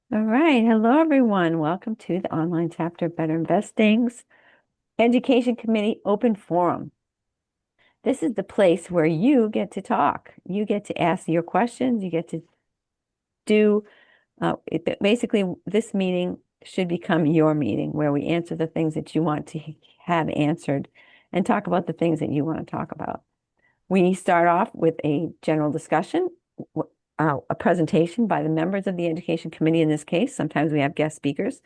All right. Hello, everyone. Welcome to the online chapter of Better Investing's Education Committee Open Forum. This is the place where you get to talk. You get to ask your questions. You get to do basically, this meeting should become your meeting where we answer the things that you want to have answered and talk about the things that you want to talk about. We start off with a general discussion, a presentation by the members of the Education Committee in this case. Sometimes we have guest speakers.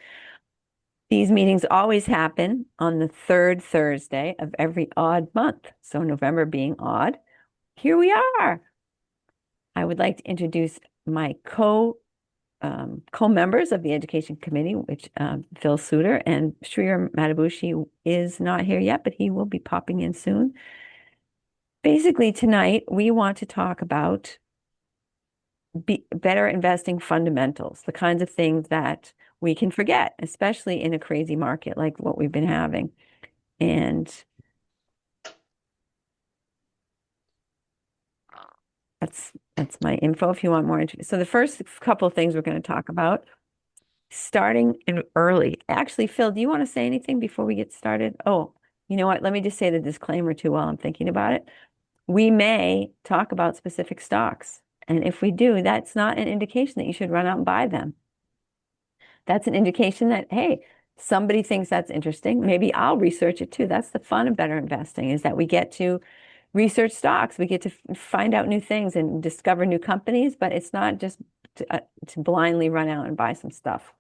These meetings always happen on the third Thursday of every odd month. So November being odd, here we are. I would like to introduce my co-members of the Education Committee, which Phil Suter and Shriyar Matabushi is not here yet, but he will be popping in soon. Basically, tonight we want to talk about better investing fundamentals, the kinds of things that we can forget, especially in a crazy market like what we've been having. And that's my info if you want more. So the first couple of things we're going to talk about, starting in early. Actually, Phil, do you want to say anything before we get started? Oh, you know what? Let me just say the disclaimer too while I'm thinking about it. We may talk about specific stocks. And if we do, that's not an indication that you should run out and buy them. That's an indication that, hey, somebody thinks that's interesting. Maybe I'll research it too. That's the fun of better investing, is that we get to research stocks. We get to find out new things and discover new companies, but it's not just to blindly run out and buy some stuff.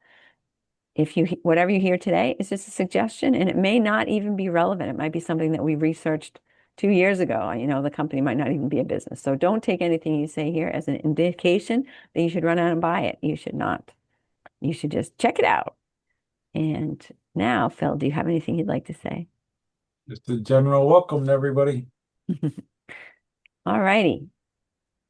Whatever you hear today is just a suggestion, and it may not even be relevant. It might be something that we researched 2 years ago. The company might not even be a business. So don't take anything you say here as an indication that you should run out and buy it. You should not. You should just check it out. And now, Phil, do you have anything you'd like to say? Just a general welcome to everybody. All righty.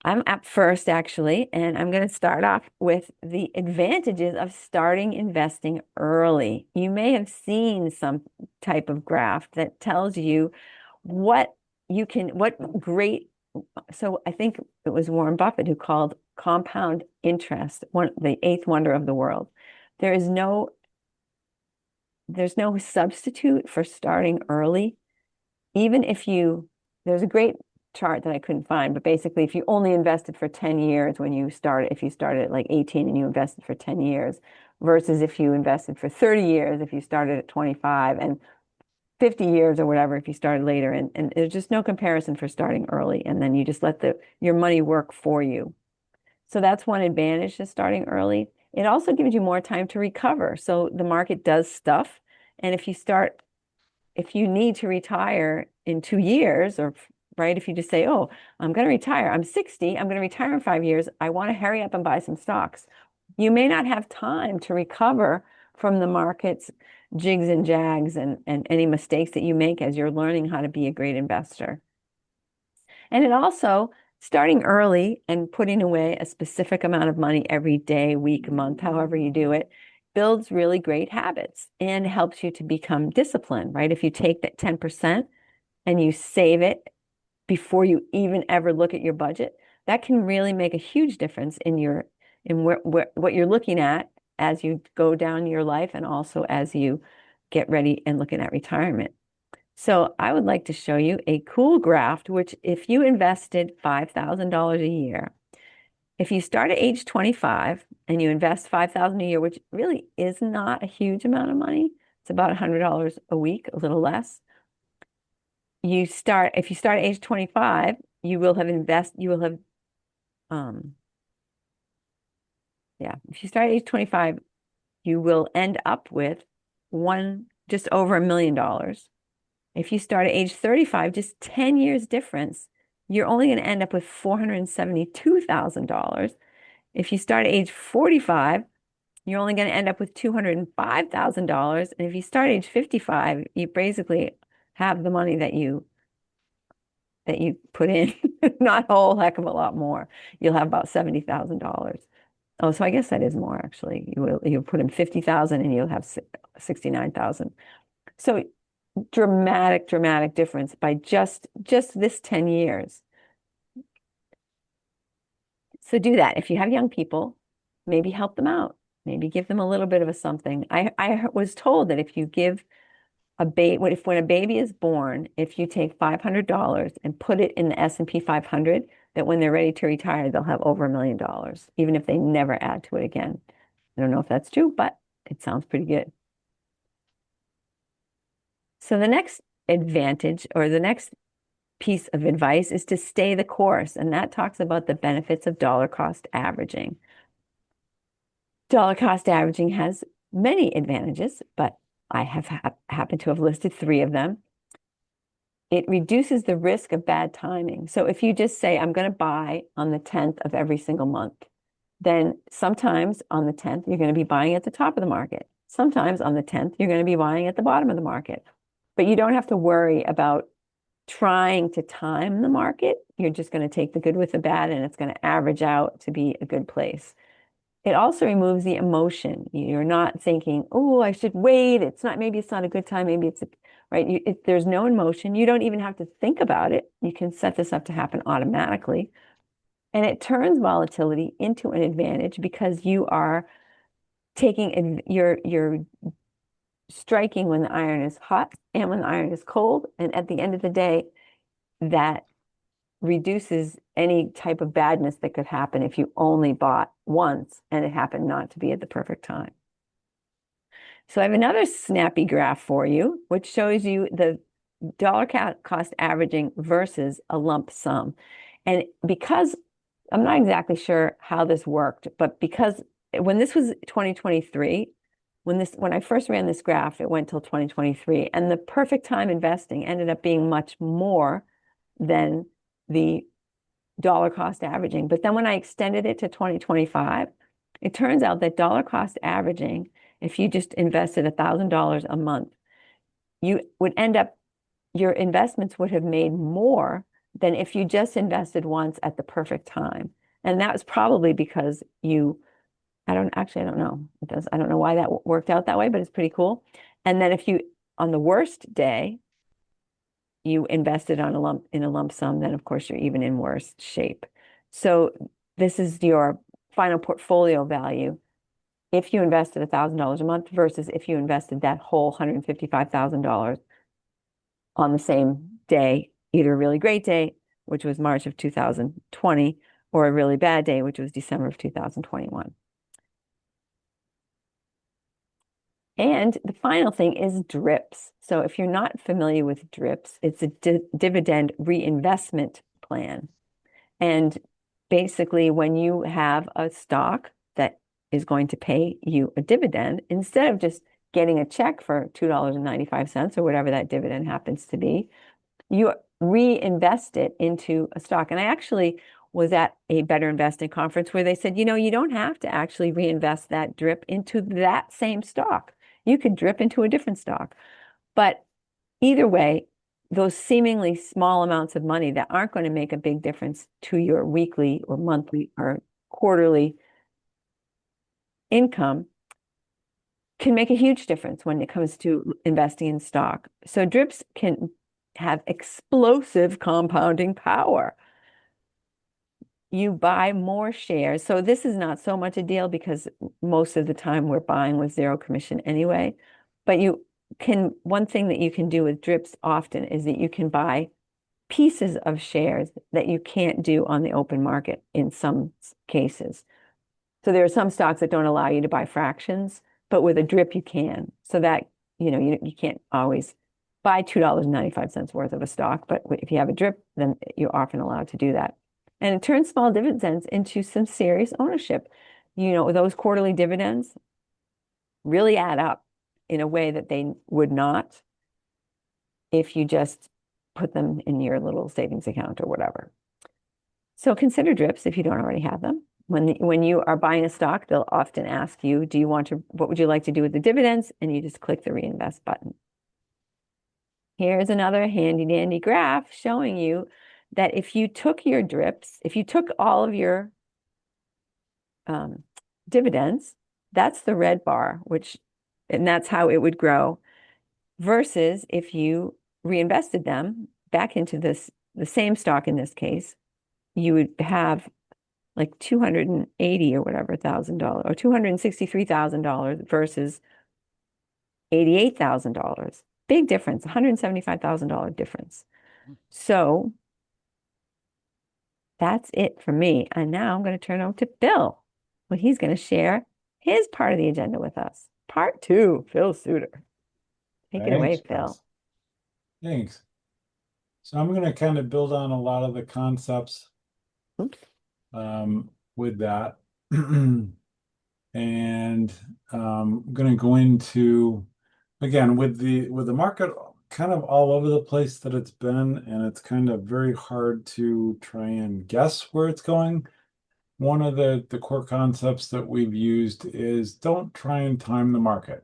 I'm up first, actually, and I'm going to start off with the advantages of starting investing early. You may have seen some type of graph that tells you what what great. So I think it was Warren Buffett who called compound interest the eighth wonder of the world. There is no, there's no substitute for starting early. Even if there's a great chart that I couldn't find, but basically, if you only invested for 10 years when you started, if you started at like 18 and you invested for 10 years, versus if you invested for 30 years, if you started at 25, and 50 years or whatever, if you started later. And there's just no comparison for starting early. And then you just let your money work for you. So that's one advantage to starting early. It also gives you more time to recover. So the market does stuff. And if you need to retire in 2 years, or right, if you just say, oh, I'm going to retire, I'm 60, I'm going to retire in 5 years, I want to hurry up and buy some stocks. You may not have time to recover from the market's jigs and jags and any mistakes that you make as you're learning how to be a great investor. And it also, starting early and putting away a specific amount of money every day, week, month, however you do it, builds really great habits and helps you to become disciplined, right? If you take that 10% and you save it before you even ever look at your budget, that can really make a huge difference in what you're looking at as you go down your life and also as you get ready and looking at retirement. So I would like to show you a cool graph, which if you invested $5,000 a year, if you start at age 25 and you invest $5,000 a year, which really is not a huge amount of money, it's about $100 a week, a little less. If you start at age 25, um, if you start at age 25, you will end up with just over $1 million. If you start at age 35, just 10 years difference, you're only going to end up with $472,000. If you start at age 45, you're only going to end up with $205,000. And if you start at age 55, you basically have the money that you put in, not a whole heck of a lot more. You'll have about $70,000. Oh, so I guess that is more actually. You'll put in 50,000 and you'll have 69,000. So dramatic difference by just this 10 years. So do that. If you have young people, maybe help them out. Maybe give them a little bit of a something. I was told that if you give a baby, when a baby is born, if you take $500 and put it in the S&P 500, that when they're ready to retire, they'll have over $1 million, even if they never add to it again. I don't know if that's true, but it sounds pretty good. So the next advantage or the next piece of advice is to stay the course, and that talks about the benefits of dollar cost averaging. Dollar cost averaging has many advantages, but I have happened to have listed three of them. It reduces the risk of bad timing. So if you just say, I'm going to buy on the 10th of every single month, then sometimes on the 10th, you're going to be buying at the top of the market. Sometimes on the 10th, you're going to be buying at the bottom of the market. But you don't have to worry about trying to time the market. You're just going to take the good with the bad, and it's going to average out to be a good place. It also removes the emotion. You're not thinking, oh, I should wait. Maybe it's not a good time. Maybe it's right. There's no emotion. You don't even have to think about it. You can set this up to happen automatically. And it turns volatility into an advantage because you are you're striking when the iron is hot and when the iron is cold. And at the end of the day, that reduces any type of badness that could happen if you only bought once and it happened not to be at the perfect time. So I have another snappy graph for you, which shows you the dollar cost averaging versus a lump sum. And because I'm not exactly sure how this worked, but because when this was 2023, when I first ran this graph, it went till 2023, and the perfect time investing ended up being much more than the dollar cost averaging. But then when I extended it to 2025, it turns out that dollar cost averaging, if you just invested $1,000 a month, you would end up, your investments would have made more than if you just invested once at the perfect time. And that was probably because I don't know. I don't know why that worked out that way, but it's pretty cool. And then if you, on the worst day, you invested in a lump sum, then of course you're even in worse shape. So this is your final portfolio value if you invested $1,000 a month versus if you invested that whole $155,000 on the same day, either a really great day, which was March of 2020, or a really bad day, which was December of 2021. And the final thing is DRIPs. So if you're not familiar with DRIPs, it's a dividend reinvestment plan. And basically, when you have a stock that is going to pay you a dividend, instead of just getting a check for $2.95 or whatever that dividend happens to be, you reinvest it into a stock. And I actually was at a Better Investing conference where they said, you don't have to actually reinvest that DRIP into that same stock. You could drip into a different stock. But either way, those seemingly small amounts of money that aren't going to make a big difference to your weekly or monthly or quarterly income can make a huge difference when it comes to investing in stock. So DRIPs can have explosive compounding power. You buy more shares. So this is not so much a deal because most of the time we're buying with zero commission anyway. But one thing that you can do with DRIPs often is that you can buy pieces of shares that you can't do on the open market in some cases. So there are some stocks that don't allow you to buy fractions, but with a DRIP you can. So that, you can't always buy $2.95 worth of a stock, but if you have a DRIP, then you're often allowed to do that. And it turns small dividends into some serious ownership. Those quarterly dividends really add up in a way that they would not if you just put them in your little savings account or whatever. So consider DRIPs if you don't already have them. When you are buying a stock, they'll often ask you, what would you like to do with the dividends? And you just click the reinvest button. Here's another handy dandy graph showing you that if you took your DRIPs, if you took all of your dividends, that's the red bar, and that's how it would grow, versus if you reinvested them back into the same stock in this case, you would have like 280 or whatever $1,000 or $263,000 versus $88,000. Big difference, $175,000 difference. So that's it for me. And now I'm going to turn over to Phil. Well, he's going to share his part of the agenda with us. Part two, Phil Suter. Take it away, Thanks, Phil. Chris. Thanks. So I'm going to kind of build on a lot of the concepts Oops. with that. And I'm going to go into, again, with the market kind of all over the place that it's been, and it's kind of very hard to try and guess where it's going. One of the core concepts that we've used is don't try and time the market.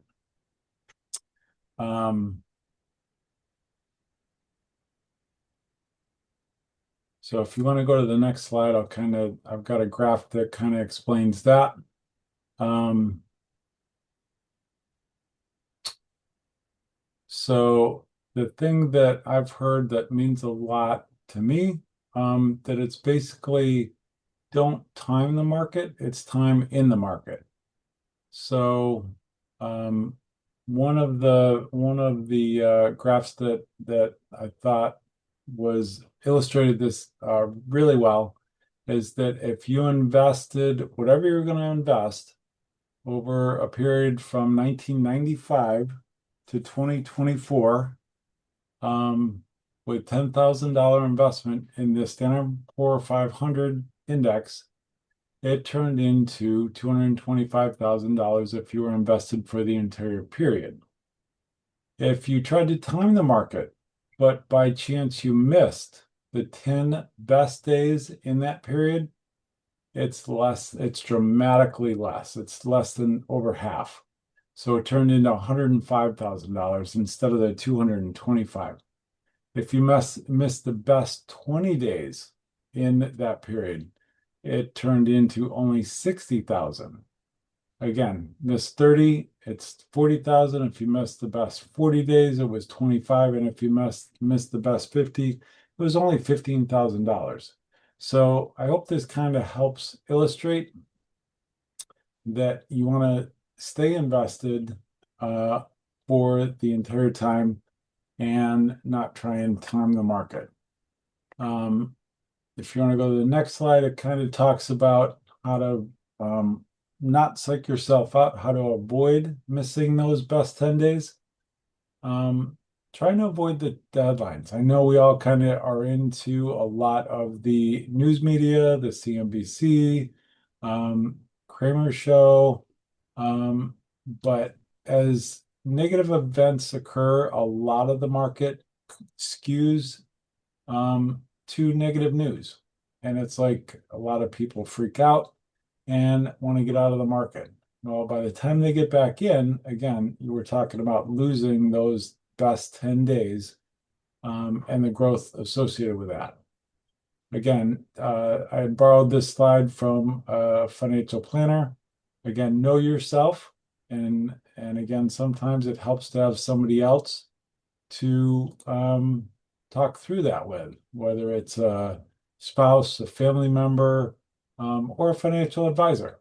So if you want to go to the next slide, I've got a graph that kind of explains that. So the thing that I've heard that means a lot to me, that it's basically don't time the market, it's time in the market. So one of the graphs that I thought was illustrated this really well is that if you invested whatever you're going to invest over a period from 1995 to 2024, with $10,000 investment in the Standard Poor 500 index, it turned into $225,000 if you were invested for the entire period. If you tried to time the market, but by chance you missed the 10 best days in that period, it's less, it's dramatically less. It's less than over half. So it turned into $105,000 instead of the 225. If you missed the best 20 days in that period, it turned into only 60,000. Again, missed 30, it's 40,000. If you missed the best 40 days, it was 25. And if you missed the best 50, it was only $15,000. So I hope this kind of helps illustrate that you want to stay invested for the entire time and not try and time the market. If you want to go to the next slide, it kind of talks about how to not psych yourself out, how to avoid missing those best 10 days. Trying to avoid the deadlines. I know we all kind of are into a lot of the news media, the CNBC, Kramer show, but as negative events occur, a lot of the market skews to negative news. And it's like a lot of people freak out and want to get out of the market. Well, by the time they get back in, again, you were talking about losing those best 10 days and the growth associated with that. Again, I borrowed this slide from a financial planner. Again, know yourself. And again, sometimes it helps to have somebody else to talk through that with, whether it's a spouse, a family member, or a financial advisor.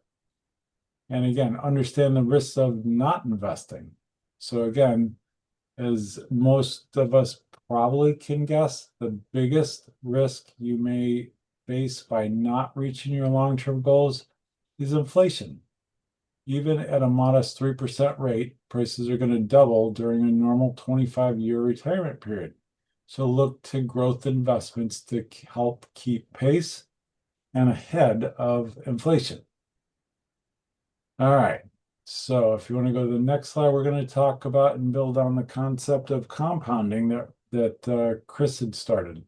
And again, understand the risks of not investing. So again, as most of us probably can guess, the biggest risk you may face by not reaching your long-term goals is inflation. Even at a modest 3% rate, prices are going to double during a normal 25-year retirement period. So look to growth investments to help keep pace and ahead of inflation. All right. So if you want to go to the next slide, we're going to talk about and build on the concept of compounding that Chris had started.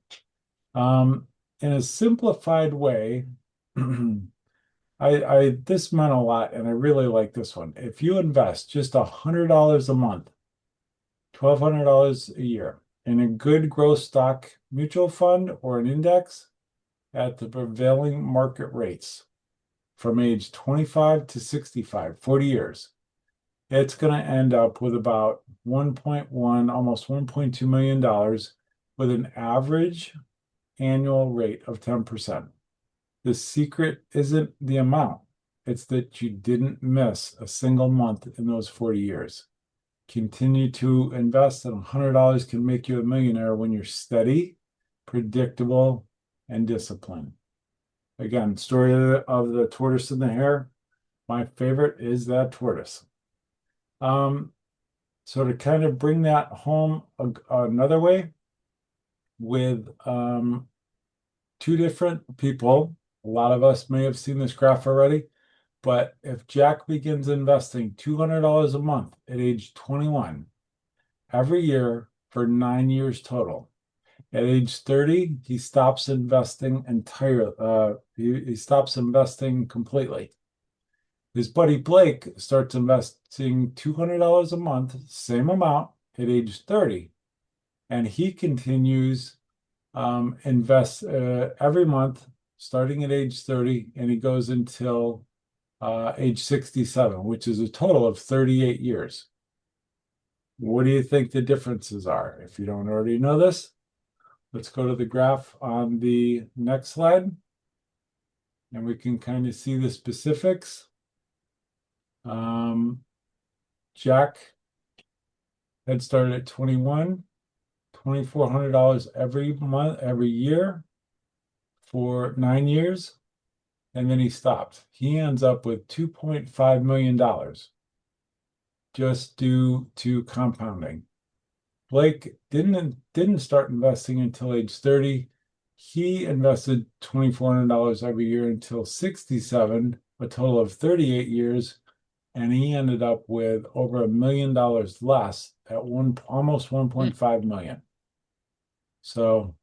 In a simplified way, this meant a lot, and I really like this one. If you invest just $100 a month, $1,200 a year in a good growth stock mutual fund or an index at the prevailing market rates from age 25 to 65, 40 years, it's going to end up with about 1.1, almost $1.2 million with an average annual rate of 10%. The secret isn't the amount. It's that you didn't miss a single month in those 40 years. Continue to invest, and $100 can make you a millionaire when you're steady, predictable, and disciplined. Again, story of the tortoise and the hare. My favorite is that tortoise. Um, so to kind of bring that home another way with two different people, a lot of us may have seen this graph already, but if Jack begins investing $200 a month at age 21, every year for 9 years total, at age 30, he stops investing entirely. He stops investing completely. His buddy Blake starts investing $200 a month, same amount, at age 30, and he continues invests every month starting at age 30, and he goes until age 67, which is a total of 38 years. What do you think the differences are? If you don't already know this, let's go to the graph on the next slide, and we can kind of see the specifics. Um, Jack had started at 21, $2,400 every month, every year for 9 years, and then he stopped. He ends up with $2.5 million just due to compounding. Blake didn't start investing until age 30. He invested $2,400 every year until 67, a total of 38 years, and he ended up with over $1 million less at almost 1.5 million. So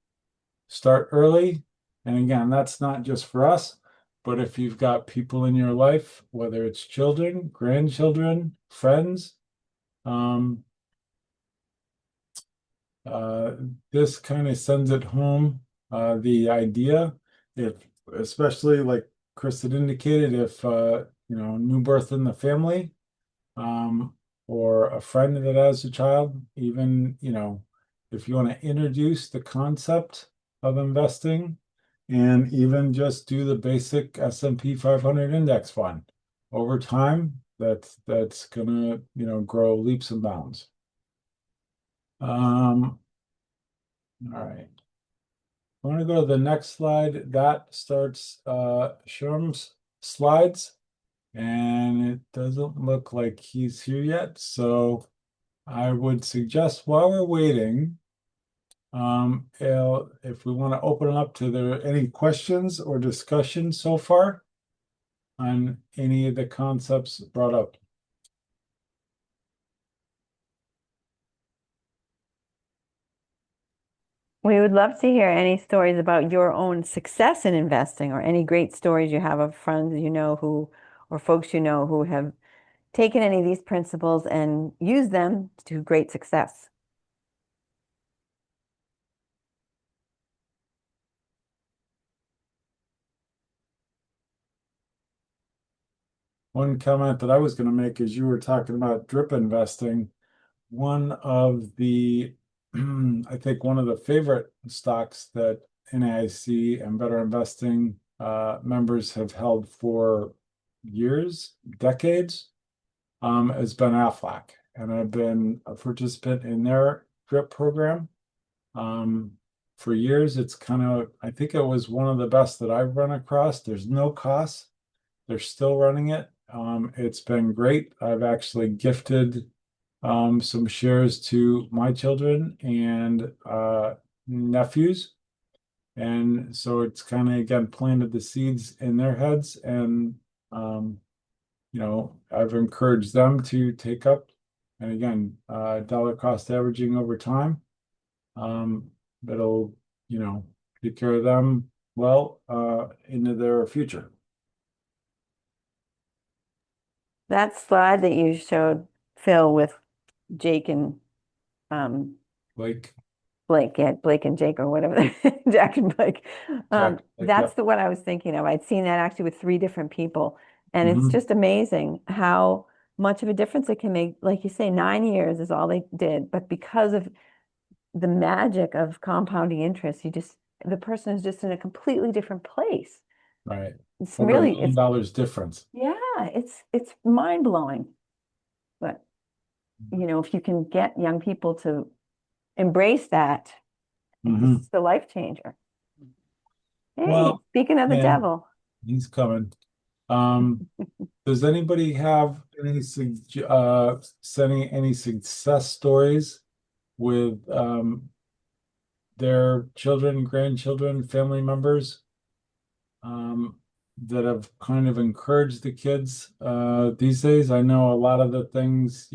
start early. And again, that's not just for us, but if you've got people in your life, whether it's children, grandchildren, friends, um, uh, this kind of sends it home. The idea, if especially like Chris had indicated, if new birth in the family, um, or a friend that has a child, even if you want to introduce the concept of investing, and even just do the basic S&P 500 index fund over time, that's gonna grow leaps and bounds. All right. I want to go to the next slide. That starts Sherm's slides, and it doesn't look like he's here yet. So I would suggest while we're waiting, if we want to open it up to there any questions or discussion so far on any of the concepts brought up. We would love to hear any stories about your own success in investing or any great stories you have of friends you know who, or folks you know who have taken any of these principles and used them to great success. One comment that I was going to make is you were talking about drip investing. One of the, I think one of the favorite stocks that NAIC and Better Investing members have held for years, decades, has been Aflac. And I've been a participant in their drip program um, for years. It's kind of, I think it was one of the best that I've run across. There's no cost. They're still running it. It's been great. I've actually gifted some shares to my children and nephews. And so it's kind of, again, planted the seeds in their heads. And, I've encouraged them to take up, and again, dollar cost averaging over time. That'll, take care of them well into their future. That slide that you showed, Phil, with Jake and um, Like Blake, yeah, Blake and Jake or whatever, Jack and Blake. Jack, That's yep. the one I was thinking of. I'd seen that actually with three different people. And it's Mhm. just amazing how much of a difference it can make. Like you say, 9 years is all they did. But because of the magic of compounding interest, the person is just in a completely different place. Right. It's Over a really, million it's dollars difference. yeah, it's mind blowing. But if you can get young people to embrace that, Hmm. it's the life changer. Hey, Well, speaking of the yeah, devil, he's coming. Um, does anybody have any sending any success stories with their children, grandchildren, family members um, that have kind of encouraged the kids these days? I know a lot of the things,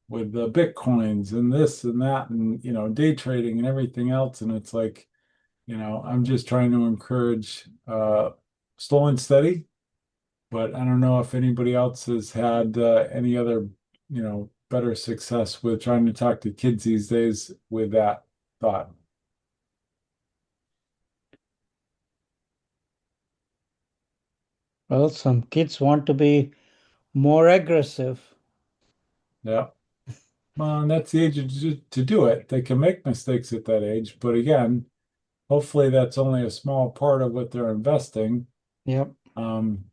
with the Bitcoins and this and that and day trading and everything else, and it's like, I'm just trying to encourage slow and steady, but I don't know if anybody else has had any other, better success with trying to talk to kids these days with that thought. Well, some kids want to be more aggressive. Yeah. Well, and that's the age to do it. They can make mistakes at that age, but again, hopefully that's only a small part of what they're investing, Yep, um,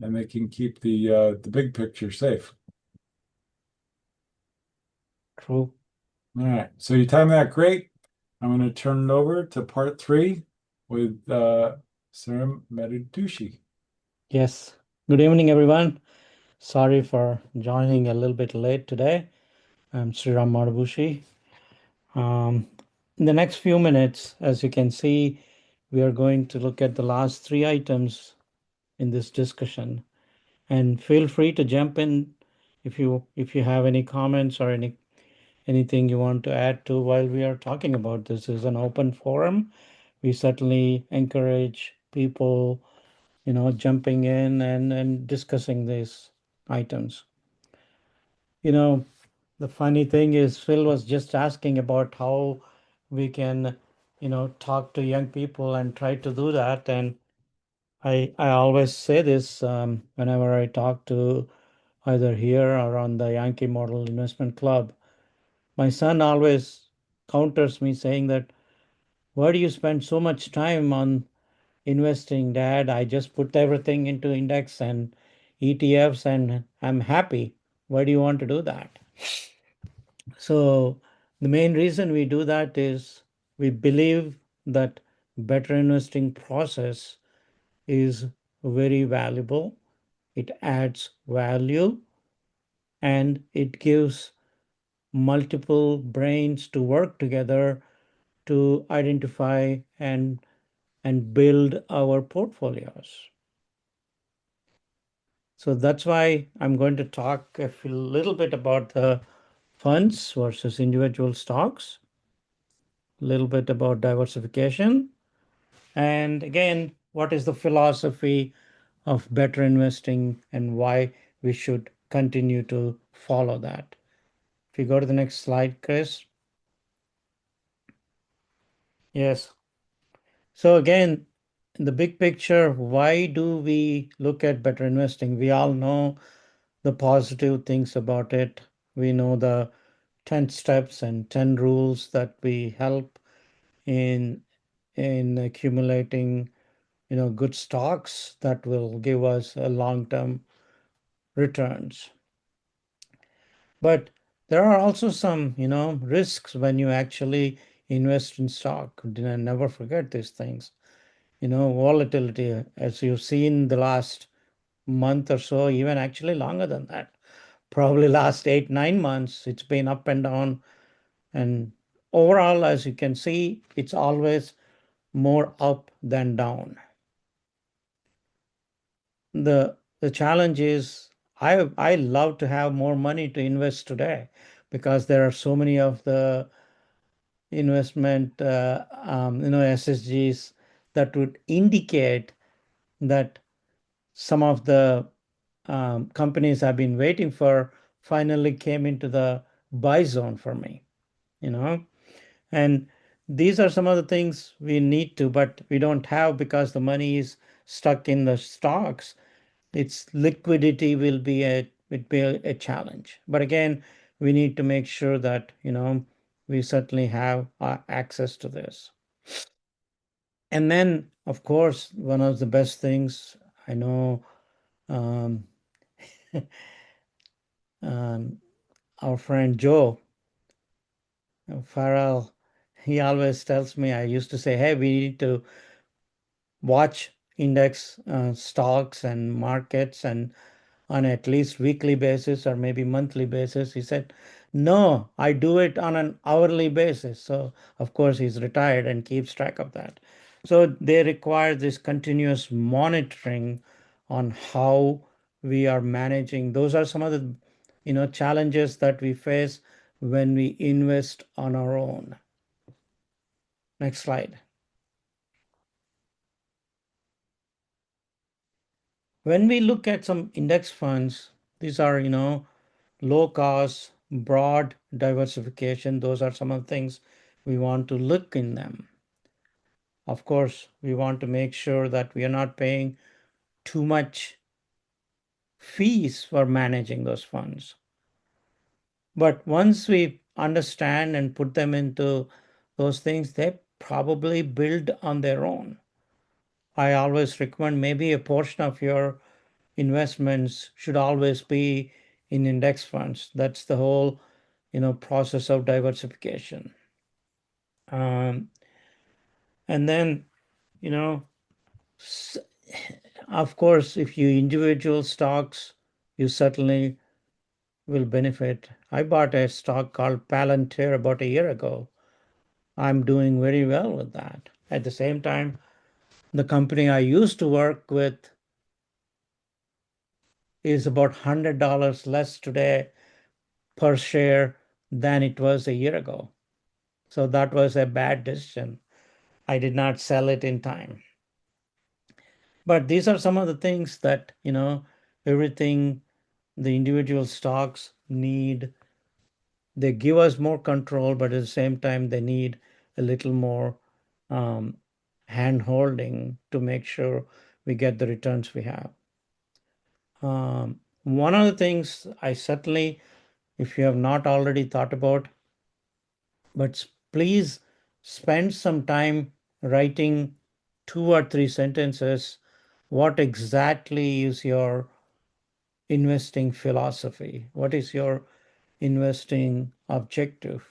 and they can keep the big picture safe. true. All right. So you timed that great. I'm going to turn it over to part three with Sarah Medidushi. Yes. Good evening, everyone. Sorry for joining a little bit late today. I'm Sriram Marabushi. Um, in the next few minutes, as you can see, we are going to look at the last three items in this discussion. And feel free to jump in if you have any comments or anything you want to add to while we are talking about this. This is an open forum. We certainly encourage people, jumping in and discussing these items. You know, the funny thing is, Phil was just asking about how we can, talk to young people and try to do that. And I always say this whenever I talk to either here or on the Yankee Model Investment Club. My son always counters me saying that, why do you spend so much time on investing, Dad? I just put everything into index and ETFs and I'm happy. Why do you want to do that? So, the main reason we do that is we believe that better investing process is very valuable. It adds value and it gives multiple brains to work together to identify and build our portfolios. So that's why I'm going to talk little bit about the funds versus individual stocks, a little bit about diversification, and again, what is the philosophy of better investing and why we should continue to follow that. If you go to the next slide, Chris. Yes. So again, in the big picture, why do we look at better investing? We all know the positive things about it. We know the 10 steps and 10 rules that we help in accumulating, good stocks that will give us a long-term returns. But there are also some, risks when you actually invest in stock. Never forget these things. Volatility, as you've seen the last month or so, even actually longer than that, probably last 8, 9 months, it's been up and down. And overall, as you can see, it's always more up than down. The challenge is I love to have more money to invest today because there are so many of the investment SSGs that would indicate that some of the companies I've been waiting for finally came into the buy zone for me, you know. And these are some of the things we need to, but we don't have because the money is stuck in the stocks. Its liquidity will be a challenge. But again, we need to make sure that we certainly have access to this. And then, of course, one of the best things I know, um, our friend Joe Farrell, he always tells me, I used to say, hey, we need to watch index stocks and markets and on at least weekly basis or maybe monthly basis. He said, no, I do it on an hourly basis. So of course he's retired and keeps track of that. So they require this continuous monitoring on how we are managing. Those are some of the challenges that we face when we invest on our own. Next slide. When we look at some index funds, these are, low cost, broad diversification. Those are some of the things we want to look in them. Of course, we want to make sure that we are not paying too much fees for managing those funds. But once we understand and put them into those things, they probably build on their own. I always recommend maybe a portion of your investments should always be in index funds. That's the whole, process of diversification. And then, you know, of course, if you individual stocks, you certainly will benefit. I bought a stock called Palantir about a year ago. I'm doing very well with that. At the same time, the company I used to work with is about $100 less today per share than it was a year ago. So that was a bad decision. I did not sell it in time. But these are some of the things that, everything the individual stocks need. They give us more control, but at the same time, they need a little more hand holding to make sure we get the returns we have. One of the things I certainly, if you have not already thought about, but please spend some time writing 2 or 3 sentences. What exactly is your investing philosophy? What is your investing objective?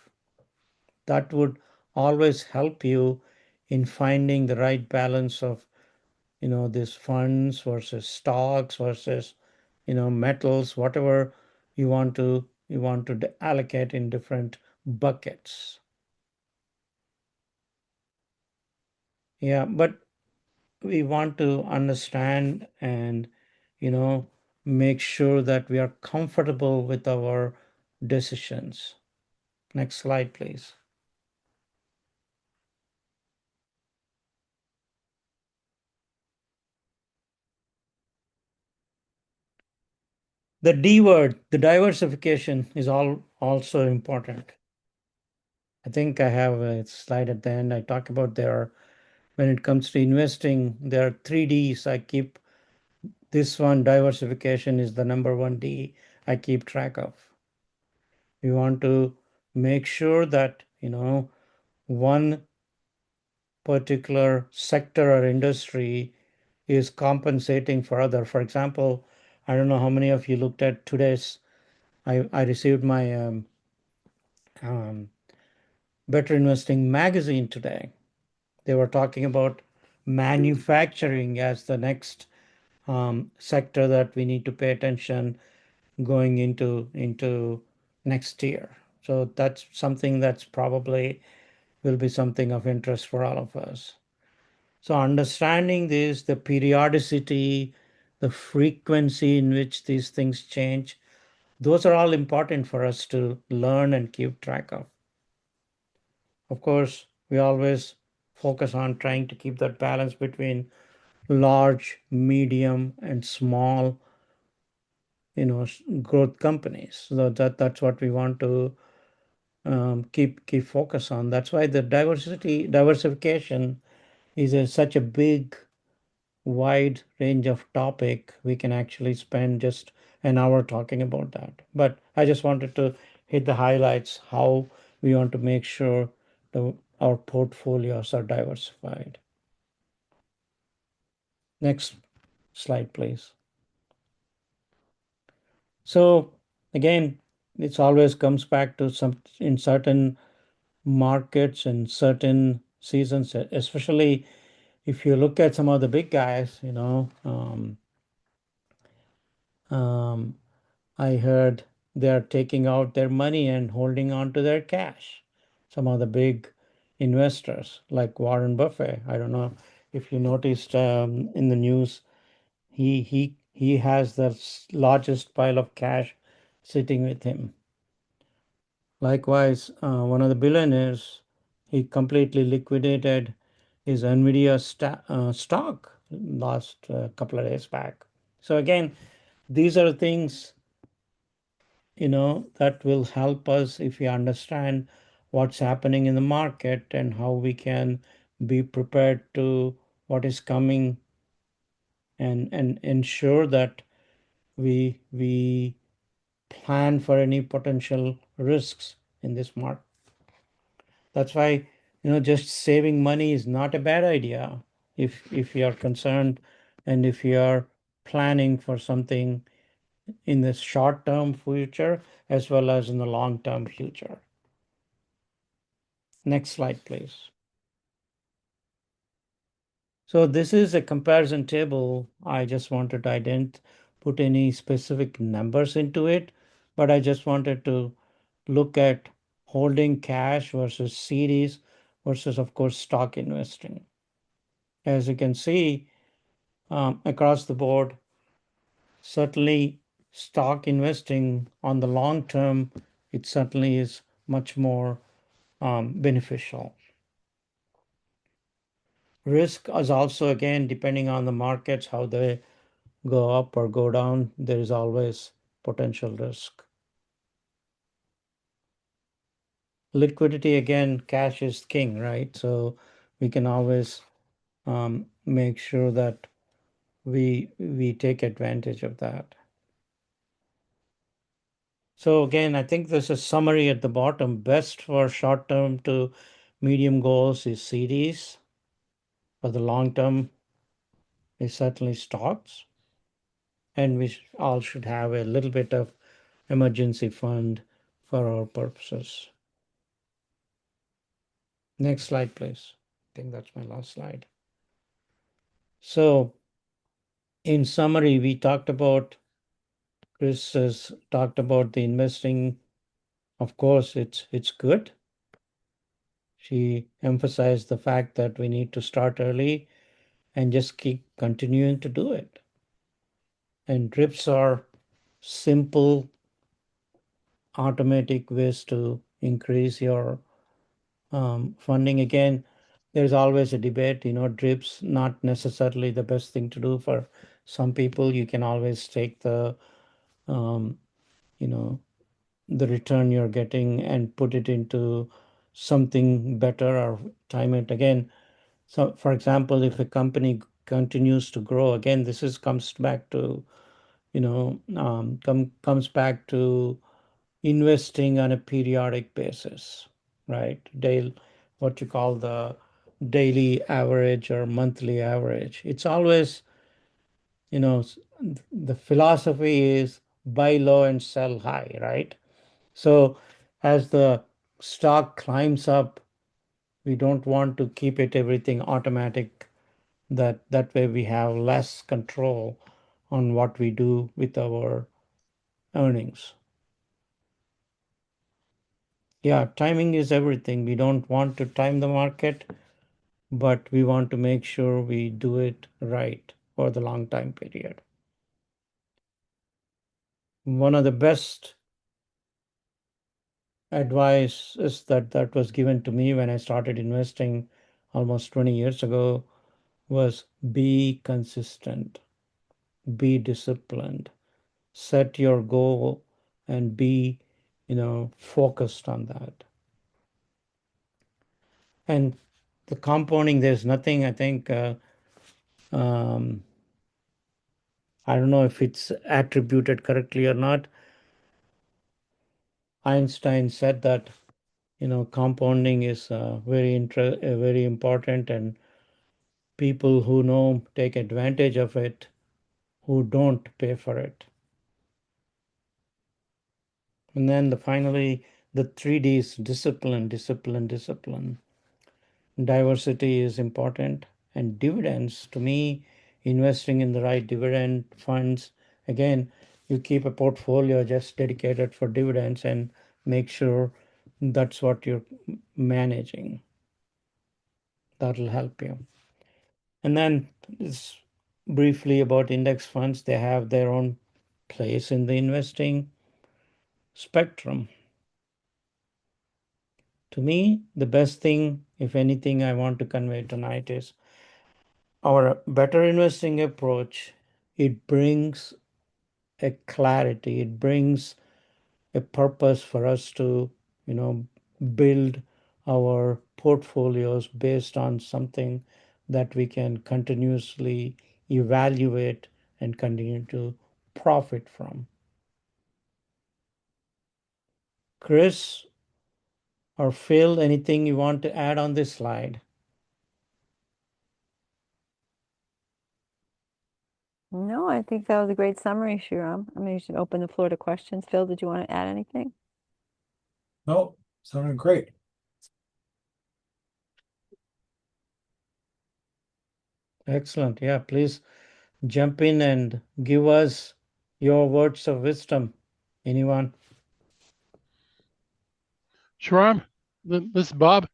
That would always help you in finding the right balance of, these funds versus stocks versus, metals, whatever you want to allocate in different buckets. Yeah, but we want to understand and, make sure that we are comfortable with our decisions. Next slide, please. The D word, the diversification is also important. I think I have a slide at the end. I talk about when it comes to investing, there are 3 Ds. I keep this one, diversification is the number one D I keep track of. We want to make sure that, one particular sector or industry is compensating for other. For example, I don't know how many of you looked at today's, I received my Better Investing magazine today. They were talking about manufacturing as the next sector that we need to pay attention going into next year. So that's something that's probably will be something of interest for all of us. So understanding this, the periodicity, the frequency in which these things change, those are all important for us to learn and keep track of. Of course, we always focus on trying to keep that balance between large, medium, and small, growth companies. So that's what we want to keep focus on. That's why the diversification is such a big, wide range of topic. We can actually spend just an hour talking about that. But I just wanted to hit the highlights, how we want to make sure our portfolios are diversified. Next slide, please. So again, it always comes back to some in certain markets and certain seasons, especially if you look at some of the big guys, um, I heard they're taking out their money and holding on to their cash. Some of the big investors, like Warren Buffett, I don't know if you noticed in the news, he has the largest pile of cash sitting with him. Likewise, one of the billionaires, he completely liquidated his Nvidia stock last couple of days back. So again, these are things that will help us if we understand what's happening in the market and how we can be prepared to what is coming, and ensure that we plan for any potential risks in this market. That's why just saving money is not a bad idea if you are concerned and if you are planning for something in the short term future as well as in the long term future. Next slide, please. So this is a comparison table. I just wanted to put any specific numbers into it, but I just wanted to look at holding cash versus CDs versus, of course, stock investing. As you can see, across the board, certainly stock investing on the long term, it certainly is much more beneficial. Risk is also, again, depending on the markets, how they go up or go down, there is always potential risk. Liquidity, again, cash is king, right? So we can always make sure that we take advantage of that. So again, I think there's a summary at the bottom. Best for short-term to medium goals is CDs. For the long term is certainly stocks. And we all should have a little bit of emergency fund for our purposes. Next slide, please. I think that's my last slide. So in summary, Chris has talked about the investing. Of course, it's good. She emphasized the fact that we need to start early and just keep continuing to do it. And drips are simple, automatic ways to increase your funding. Again, there's always a debate, drips not necessarily the best thing to do for some people. You can always take the you know the return you're getting and put it into something better or time it again. So for example, if a company continues to grow, again, comes back to comes back to investing on a periodic basis, right? What you call the daily average or monthly average. It's always, the philosophy is buy low and sell high, right? So as the stock climbs up, we don't want to keep it everything automatic. That way we have less control on what we do with our earnings. Yeah, timing is everything. We don't want to time the market, but we want to make sure we do it right for the long time period. One of the best advice is that was given to me when I started investing almost 20 years ago was be consistent, be disciplined, set your goal and be, focused on that. And the compounding, there's nothing, I think, um, I don't know if it's attributed correctly or not. Einstein said that, compounding is very important, and People who know take advantage of it, who don't pay for it. And then finally, the 3Ds: discipline, discipline, discipline. Diversity is important. And dividends, to me, investing in the right dividend funds. Again, you keep a portfolio just dedicated for dividends and make sure that's what you're managing. That'll help you. And then it's briefly about index funds. They have their own place in the investing spectrum. To me, the best thing, if anything, I want to convey tonight is our better investing approach. It brings a clarity, it brings a purpose for us to, you know, build our portfolios based on something that we can continuously evaluate and continue to profit from. Chris or Phil, anything you want to add on this slide? No, I think that was a great summary, Shriram. I mean, you should open the floor to questions. Phil, did you want to add anything? No, sounded great. Excellent. Yeah, please jump in and give us your words of wisdom. Anyone? Shram, this is Bob.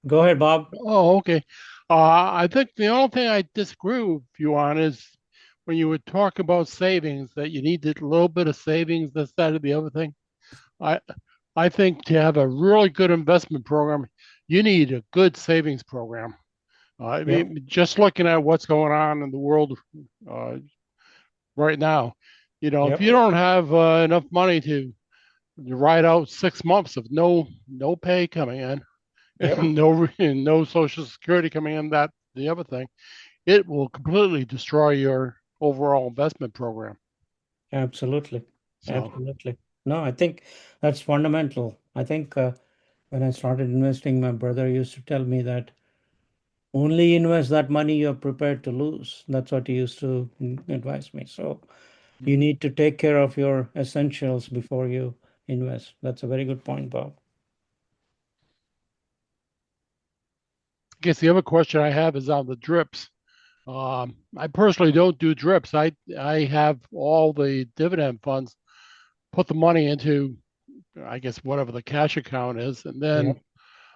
Go ahead, Bob. Oh, okay. I think the only thing I disagree with you on is when you would talk about savings, that you need a little bit of savings, this, that, or the other thing. I I think to have a really good investment program, you need a good savings program. I Yep. mean, just looking at what's going on in the world uh, right now, if Yep. you don't have enough money to ride out 6 months of no pay coming in, Yep. and no social security coming in, that the other thing, it will completely destroy your overall investment program. Absolutely. So Absolutely. No, I think that's fundamental. I think when I started investing, my brother used to tell me that only invest that money you're prepared to lose. That's what he used to advise me. So you need to take care of your essentials before you invest. That's a very good point, Bob. I guess the other question I have is on the drips. I personally don't do drips. I have all the dividend funds, put the money into, I guess, whatever the cash account is, and then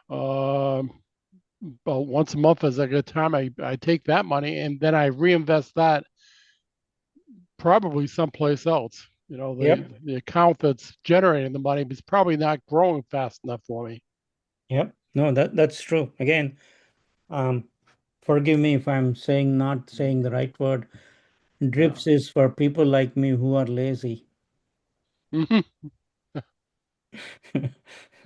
Yep. um, about once a month as I get time, I take that money and then I reinvest that probably someplace else. Yep. The account that's generating the money is probably not growing fast enough for me. Yep. No, that's true. Again, um, forgive me if I'm saying not saying the right word. Yeah. Drips is for people like me who are lazy. Hmm.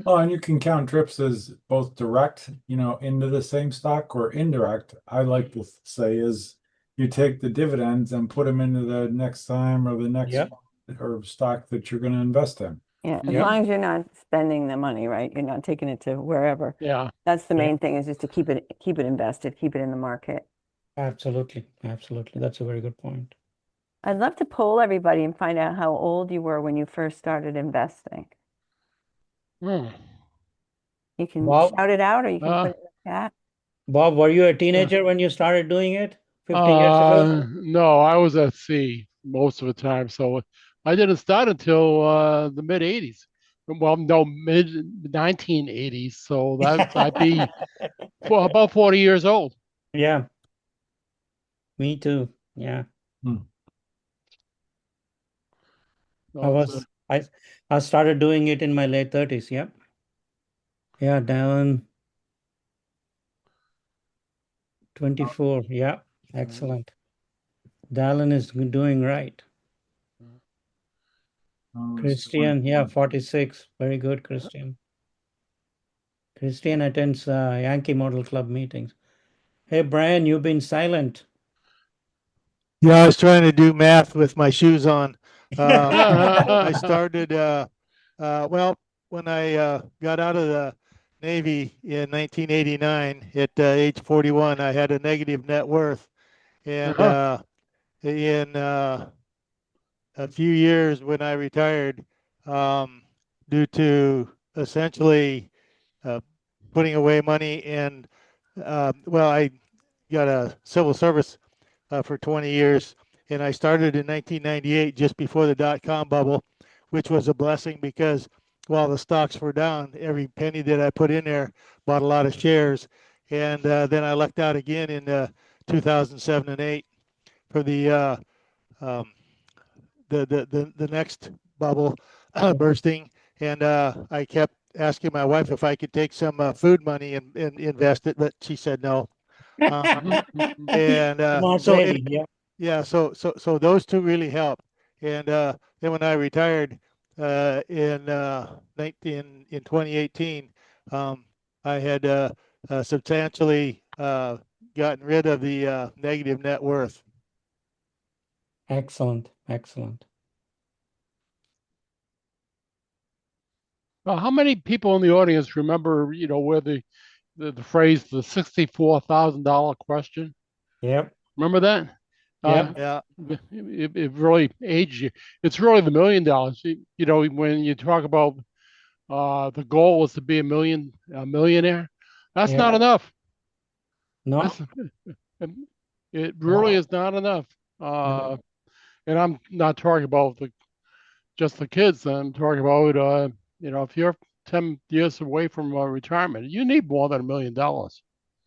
Oh, and you can count drips as both direct, into the same stock, or indirect. I like to say is you take the dividends and put them into the next time or the next Yep. or stock that you're going to invest in. Yeah, as Yep. long as you're not spending the money, right? You're not taking it to wherever. Yeah. That's the Yep. main thing is just to keep it invested, keep it in the market. Absolutely. Absolutely. That's a very good point. I'd love to poll everybody and find out how old you were when you first started investing. Hmm. You can Bob, shout it out or you can Uh, put it in the chat. Bob, were you a yeah. teenager when you started doing it 15 years ago? No, I was at sea most of the time, so I didn't start until the mid '80s. Well, no, mid 1980s. So that I'd be for about 40 years old. Yeah, me too. Yeah. Hmm. I So it's was I started doing it in my late 30s. Yep. Yeah, down 24. Yeah. uh, Excellent. Dallin is doing right. I was Christian, yeah, 21. 46. Very good, yeah. Christian. Christian attends Yankee Model Club meetings. Hey, Brian, you've been silent. Yeah, I was trying to do math with my shoes on. I started, well, when I got out of the Navy in 1989. At age 41, I had a negative net worth, and in a few years when I retired, um, due to essentially putting away money and well, I got a civil service for 20 years, and I started in 1998, just before the dot-com bubble, which was a blessing because while the stocks were down, every penny that I put in there bought a lot of shares, and then I lucked out again in 2007 and 8 for um, the next bubble bursting, and I kept asking my wife if I could take some food money and invest it, but she said no. And Smart so lady. Yeah. yeah, so those two really helped. And then when I retired in 2018, I had substantially gotten rid of the negative net worth. Excellent. Excellent. Well, how many people in the audience remember, where the phrase the $64,000 question? Yep. Remember that? Yep. Yeah, It really aged you. It's really the $1 million. When you talk about the goal was to be a millionaire, that's Yep. not enough. No. That's it really is not enough. No. And I'm not talking about just the kids. I'm talking about if you're 10 years away from retirement, you need more than $1 million.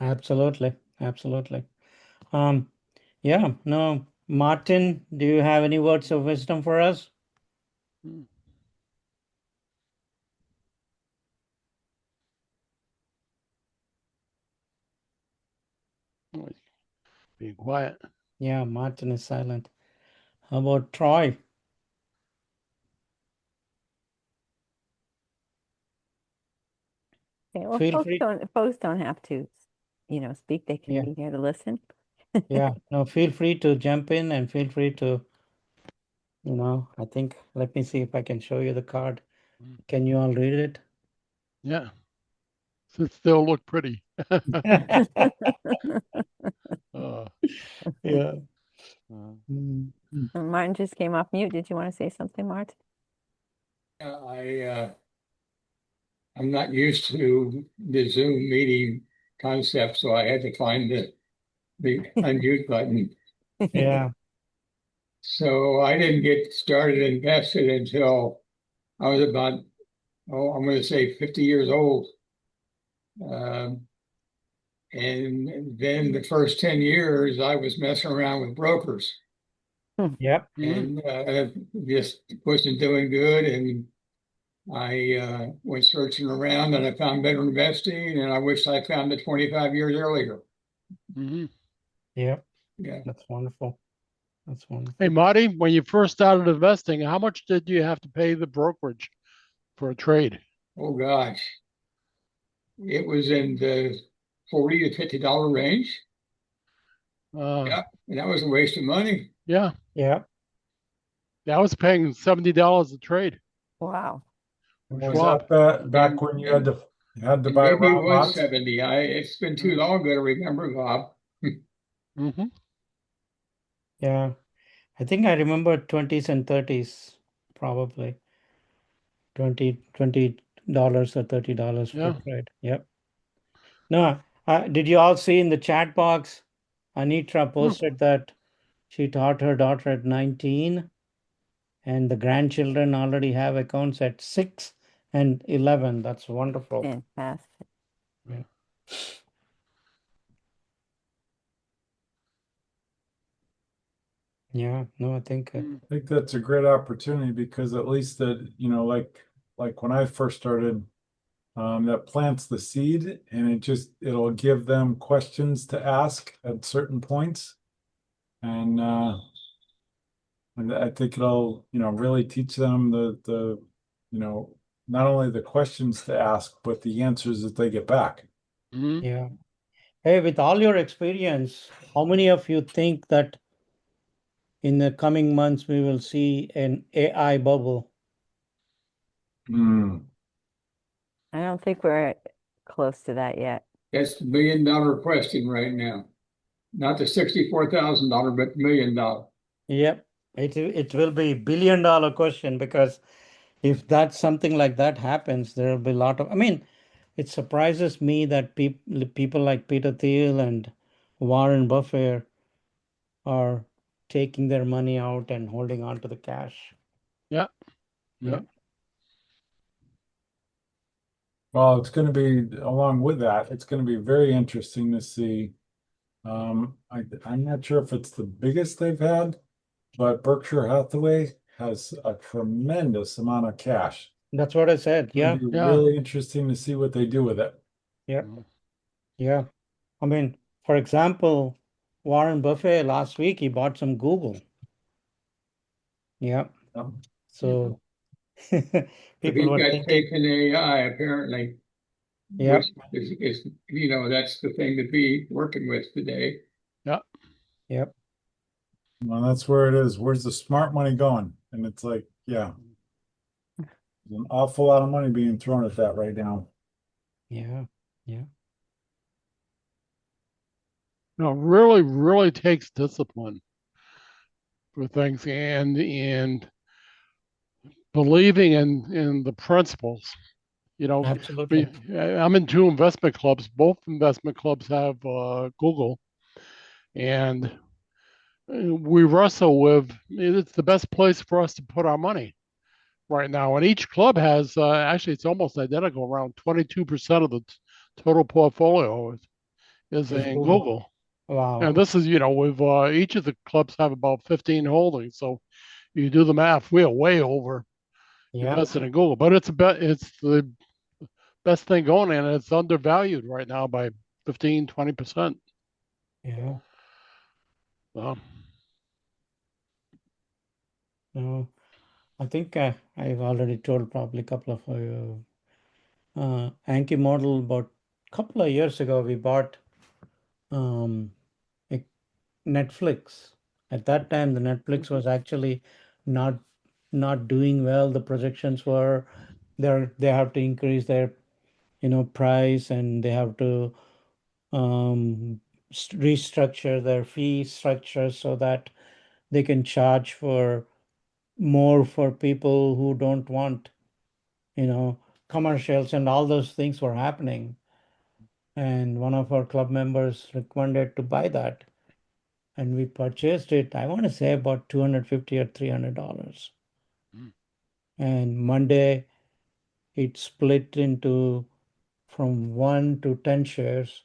Absolutely. Absolutely. Um, yeah, no. Martin, do you have any words of wisdom for us? Hmm. Oh, he's being quiet. Yeah, Martin is silent. How about Troy? Okay, well, Feel free. folks don't have to, speak. They can Yeah, be here to listen. yeah. No, feel free to jump in and feel free to, I think, let me see if I can show you the card. Hmm. Can you all read it? Yeah, it still look pretty. uh, Yeah. uh, Mm. Martin just came off mute. Did you want to say something, Martin? I'm not used to the Zoom meeting concept, so I had to find the unmute button. Yeah. So I didn't get started invested until I was about, I'm going to say 50 years old. Um, and then the first 10 years, I was messing around with brokers Yep. mhm. and just wasn't doing good. And I went searching around and I found better investing, and I wish I found it 25 years earlier. Mhm. Yep. Yeah. That's wonderful. That's Hey, wonderful. Marty, when you first started investing, how much did you have to pay the brokerage for a trade? Oh gosh, it was in the $40 to $50 range. Uh, Yeah, and that was a waste of money. yeah, Yeah. I was paying $70 a trade Wow. from Was Schwab. that back And, when and, you had to and buy maybe it round was lots? 70. It's been too Mm. long ago to remember, Bob. Mm-hmm. Yeah. I think I remember 20s and 30s, probably $20 or $30 for Yeah. trade. Yep. No, did you all see in the chat box? Anitra Hmm. posted that she taught her daughter at 19, and the grandchildren already have accounts at 6 and 11. That's wonderful. Fantastic. Yeah. Yeah. No, I think Mm. I think that's a great opportunity because at least that, like when I first started, that plants the seed and it'll give them questions to ask at certain points. And I think it'll, really teach them you know, not only the questions to ask, but the answers that they get back. Mm. yeah. Hey, with all your experience, how many of you think that in the coming months we will see an AI bubble? Hmm. I don't think we're close to that yet. That's the $1 million question right now. Not the $64,000, but $1 million. Yep. It will be $1 billion question, because if that something like that happens, there will be a lot of, I mean, it surprises me that people like Peter Thiel and Warren Buffett are taking their money out and holding on to the cash. Yeah. Yeah. Well, it's going to be, along with that, it's going to be very interesting to see. I'm not sure if it's the biggest they've had, but Berkshire Hathaway has a tremendous amount of cash. That's what I said. Yeah. It'll be Yeah. really interesting to see what they do with it. Yeah. Yeah. I mean, for example, Warren Buffett last week, he bought some Google. Yeah. Um, So But people he's were got thinking, faith in AI, apparently, yeah, which is, that's the thing to be working with today. Yeah. yep, Well, that's where it is. Where's the smart money going? And it's like, yeah, there's an awful lot of money being thrown at that right now. yeah, yeah, No, really, really takes discipline for things and believing in the principles. absolutely. I'm in two investment clubs. Both investment clubs have Google, and we wrestle with it's the best place for us to put our money right now. And each club has actually it's almost identical. Around 22% of the total portfolio is It's in Google. Google. And Wow. this is, with each of the clubs have about 15 holdings. So you do the math, we are way over Yeah, invested in Google. But it's the best thing going, and it's undervalued right now by 15, 20%. yeah. So, No, I think I've already told probably a couple of you. Anki model, about a couple of years ago, we bought um, a Netflix. At that time, the Netflix was actually not not doing well. The projections were they have to increase their price, and they have to restructure their fee structure so that they can charge for more for people who don't want commercials, and all those things were happening. And one of our club members recommended to buy that, and we purchased it, I want to say about $250 or $300. mm, And Monday it split into from 1 to 10 shares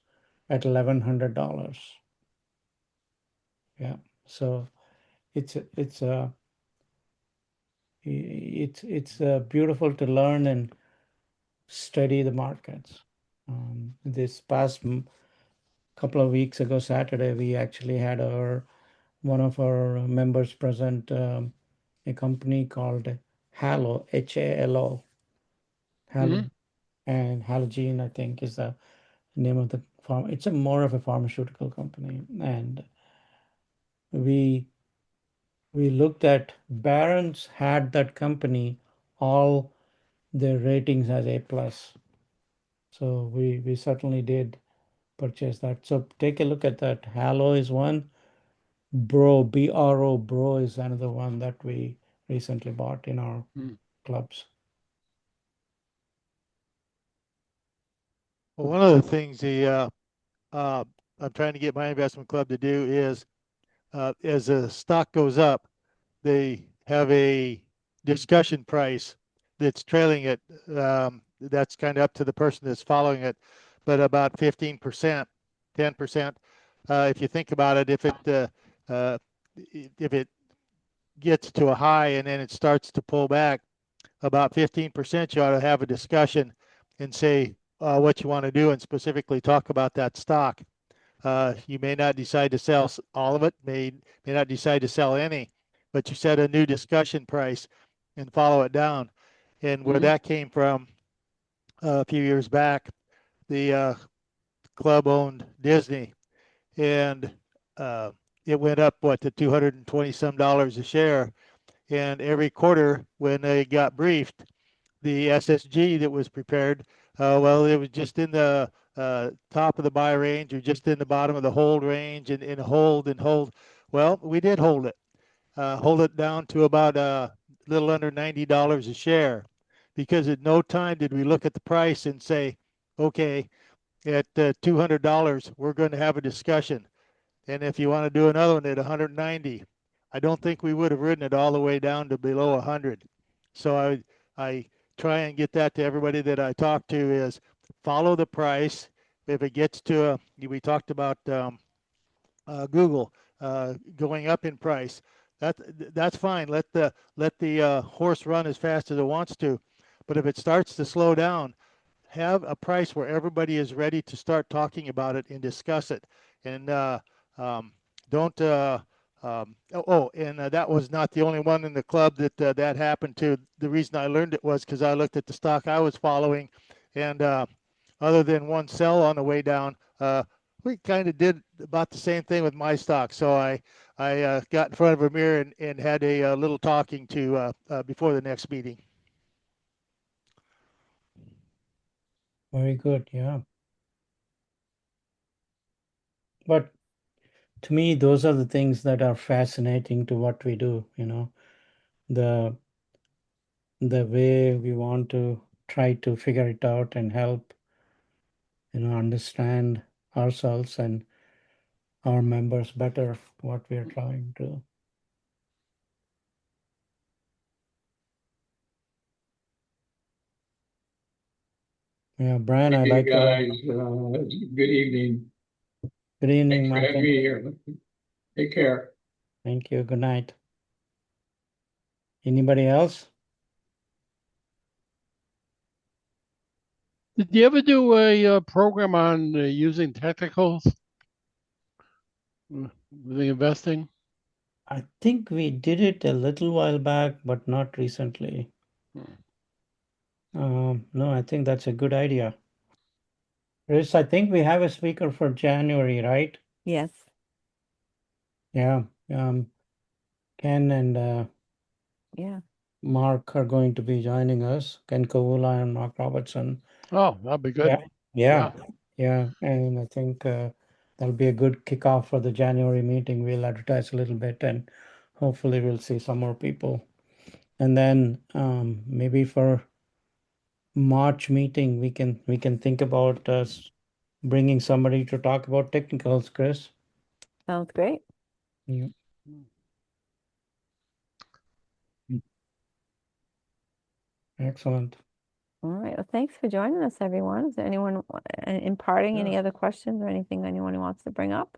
at $1,100. Yeah. So it's beautiful to learn and study the markets. This past couple of weeks ago, Saturday, we actually had one of our members present a company called Halo, HALO, Halo, mm, and Halogene, I think, is the name of the farm. It's a more of a pharmaceutical company, and we we looked at Barron's had that company all their ratings as A plus. So we certainly did purchase that. So take a look at that. Halo is one. Bro is another one that we recently bought in our mm. clubs. Well, one of the things I'm trying to get my investment club to do is as the stock goes up, they have a discussion price that's trailing it. That's kind of up to the person that's following it, but about 15%, 10%. If you think about it, uh, if it gets to a high and then it starts to pull back about 15%, you ought to have a discussion and say what you want to do and specifically talk about that stock. You may not decide to sell all of it, may not decide to sell any, but you set a new discussion price and follow it down. And where that came from a few years back, the club owned Disney, and uh, it went up to $220 some a share. And every quarter, when they got briefed, the SSG that was prepared Well, it was just in the top of the buy range or just in the bottom of the hold range and hold and hold. Well, we did hold it down to about a little under $90 a share, because at no time did we look at the price and say, okay, at $200, we're going to have a discussion. And if you want to do another one at 190, I don't think we would have ridden it all the way down to below 100. So I try and get that to everybody that I talk to is follow the price. If it gets to, we talked about Google going up in price. That's fine. Let the horse run as fast as it wants to. But if it starts to slow down, have a price where everybody is ready to start talking about it and discuss it. And don't. And that was not the only one in the club that happened to. The reason I learned it was because I looked at the stock I was following, and other than one sell on the way down, we kind of did about the same thing with my stock. So I got in front of a mirror and had a little talking to before the next meeting. Very good. Yeah. But to me, those are the things that are fascinating to what we do, the way we want to try to figure it out and help, understand ourselves and our members better what we are trying to. Yeah, Brian, Thank I you like your guys. Good evening. good evening, Thanks for having Martin. me here. Take care. Thank you. Good night. Anybody else? Did you ever do a program on using technicals with the investing? I think we did it a little while back, but not recently. No, I think that's a good idea. Chris, I think we have a speaker for January, right? Yes. Yeah. Ken and Yeah. Mark are going to be joining us. Ken Kavula and Mark Robertson. Oh, that'd be good. Yeah. And I think that'll be a good kickoff for the January meeting. We'll advertise a little bit and hopefully we'll see some more people. And then maybe for March meeting, we can think about us bringing somebody to talk about technicals, Chris. Sounds great. Yeah. Excellent. All right. Well, thanks for joining us, everyone. Is there anyone imparting any other questions or anything anyone wants to bring up?